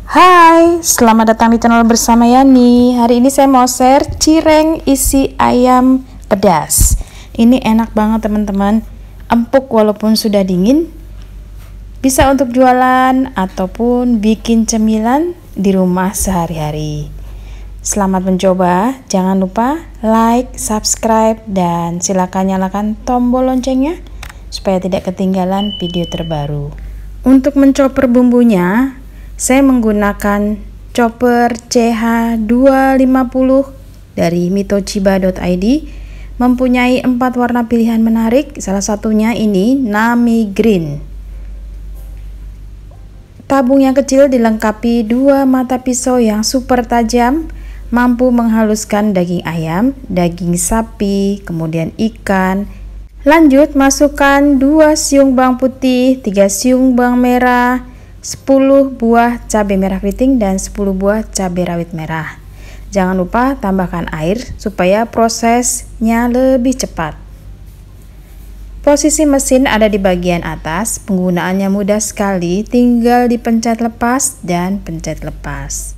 Hai, selamat datang di channel bersama Yani. Hari ini saya mau share cireng isi ayam pedas. Ini enak banget teman-teman, empuk walaupun sudah dingin. Bisa untuk jualan ataupun bikin cemilan di rumah sehari-hari. Selamat mencoba, jangan lupa like, subscribe, dan silakan nyalakan tombol loncengnya supaya tidak ketinggalan video terbaru. Untuk mencoper bumbunya, saya menggunakan chopper CH250 dari mitochiba.id. Mempunyai 4 warna pilihan menarik, salah satunya ini Nami Green. Tabung yang kecil dilengkapi 2 mata pisau yang super tajam, mampu menghaluskan daging ayam, daging sapi, kemudian ikan. Lanjut masukkan 2 siung bawang putih, 3 siung bawang merah, 10 buah cabai merah keriting, dan 10 buah cabai rawit merah. Jangan lupa tambahkan air supaya prosesnya lebih cepat. Posisi mesin ada di bagian atas, penggunaannya mudah sekali, tinggal dipencet lepas dan pencet lepas.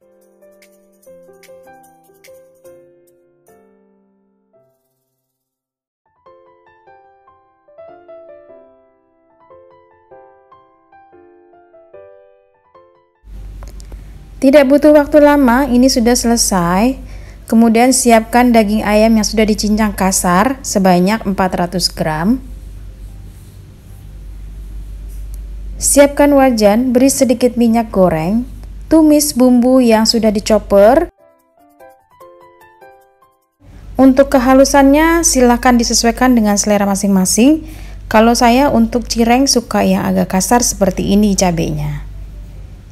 Tidak butuh waktu lama, ini sudah selesai. Kemudian siapkan daging ayam yang sudah dicincang kasar sebanyak 400 gram. Siapkan wajan, beri sedikit minyak goreng. Tumis bumbu yang sudah dicoper. Untuk kehalusannya silahkan disesuaikan dengan selera masing-masing. Kalau saya untuk cireng suka yang agak kasar seperti ini cabenya.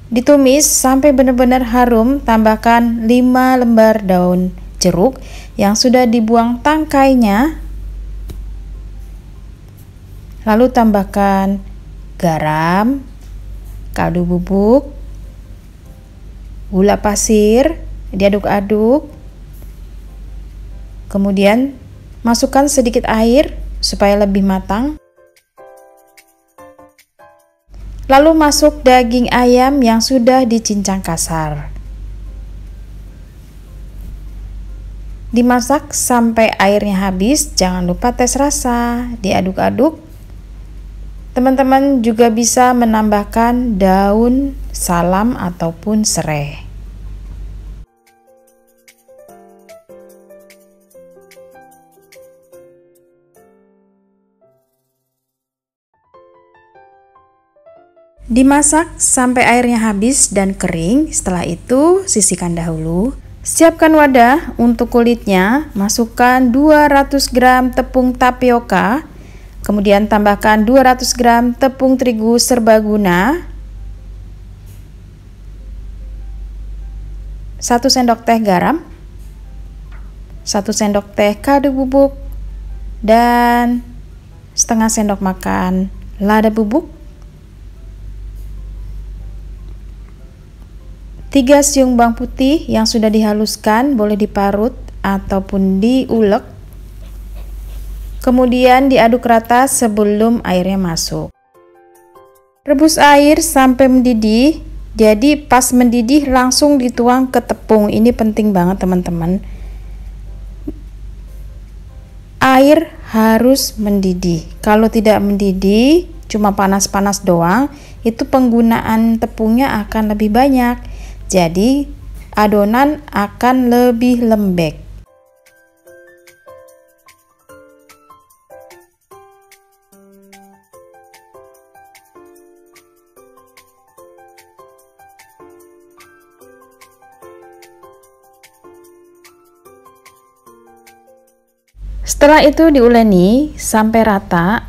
Ditumis sampai benar-benar harum, tambahkan 5 lembar daun jeruk yang sudah dibuang tangkainya. Lalu tambahkan garam, kaldu bubuk, gula pasir, diaduk-aduk. Kemudian masukkan sedikit air supaya lebih matang. Lalu masuk daging ayam yang sudah dicincang kasar. Dimasak sampai airnya habis, jangan lupa tes rasa, diaduk-aduk. Teman-teman juga bisa menambahkan daun salam ataupun serai. Dimasak sampai airnya habis dan kering. Setelah itu sisihkan dahulu. Siapkan wadah untuk kulitnya. Masukkan 200 gram tepung tapioka. Kemudian tambahkan 200 gram tepung terigu serbaguna, 1 sendok teh garam, 1 sendok teh kaldu bubuk, dan setengah sendok makan lada bubuk, 3 siung bawang putih yang sudah dihaluskan, boleh diparut ataupun diulek. Kemudian diaduk rata sebelum airnya masuk. Rebus air sampai mendidih. Jadi pas mendidih langsung dituang ke tepung. Ini penting banget teman-teman. Air harus mendidih. Kalau tidak mendidih, cuma panas-panas doang, itu penggunaan tepungnya akan lebih banyak. Jadi adonan akan lebih lembek. Setelah itu diuleni sampai rata.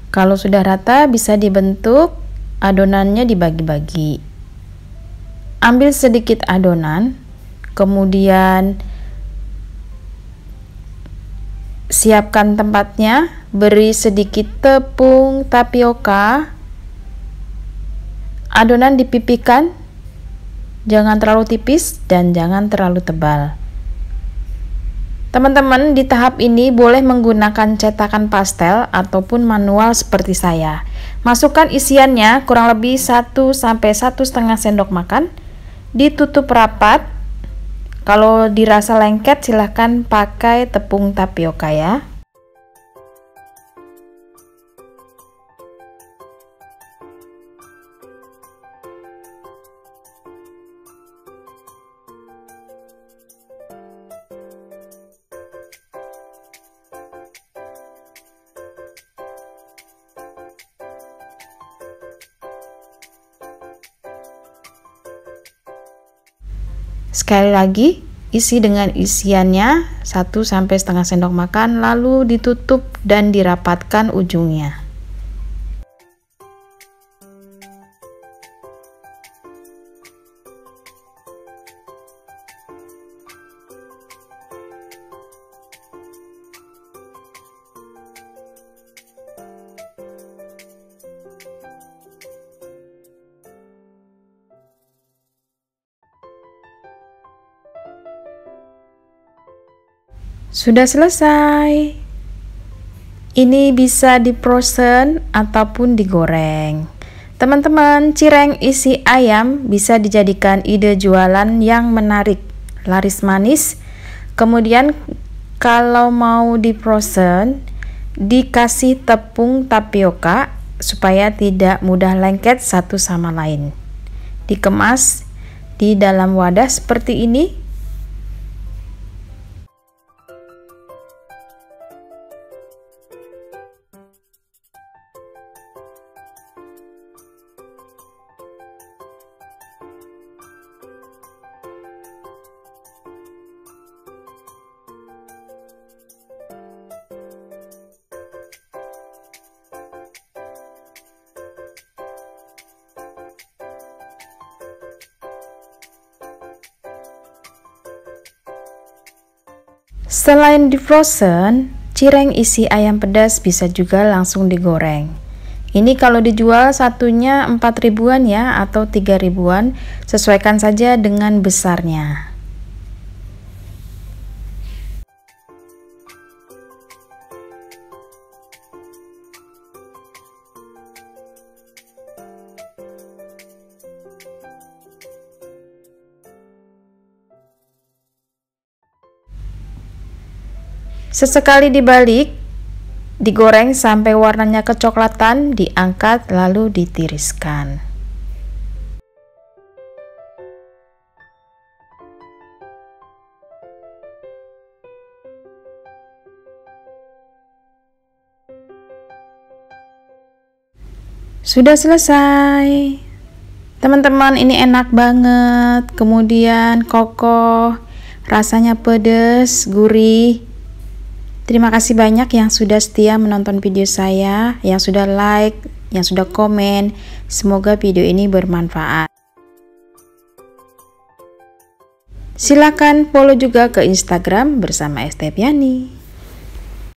Kalau sudah rata bisa dibentuk, adonannya dibagi-bagi. Ambil sedikit adonan, kemudian siapkan tempatnya, beri sedikit tepung tapioka. Adonan dipipihkan, jangan terlalu tipis dan jangan terlalu tebal. Teman-teman di tahap ini boleh menggunakan cetakan pastel ataupun manual seperti saya. Masukkan isiannya kurang lebih 1 sampai 1,5 sendok makan. Ditutup rapat. Kalau dirasa lengket silahkan pakai tepung tapioka ya. Sekali lagi, isi dengan isiannya 1–1,5 sendok makan, lalu ditutup dan dirapatkan ujungnya. Sudah selesai. Ini bisa di-frozen ataupun digoreng. Teman-teman, cireng isi ayam bisa dijadikan ide jualan yang menarik, laris manis. Kemudian kalau mau di-frozen, dikasih tepung tapioka supaya tidak mudah lengket satu sama lain. Dikemas di dalam wadah seperti ini. Selain di frozen, cireng isi ayam pedas bisa juga langsung digoreng. Ini kalau dijual satunya 4 ribuan ya, atau 3 ribuan, sesuaikan saja dengan besarnya. Sesekali dibalik, digoreng sampai warnanya kecoklatan, diangkat lalu ditiriskan. Sudah selesai. Teman-teman, ini enak banget, kemudian kokoh, rasanya pedas, gurih. Terima kasih banyak yang sudah setia menonton video saya, yang sudah like, yang sudah komen. Semoga video ini bermanfaat. Silakan follow juga ke Instagram bersama Estepiani.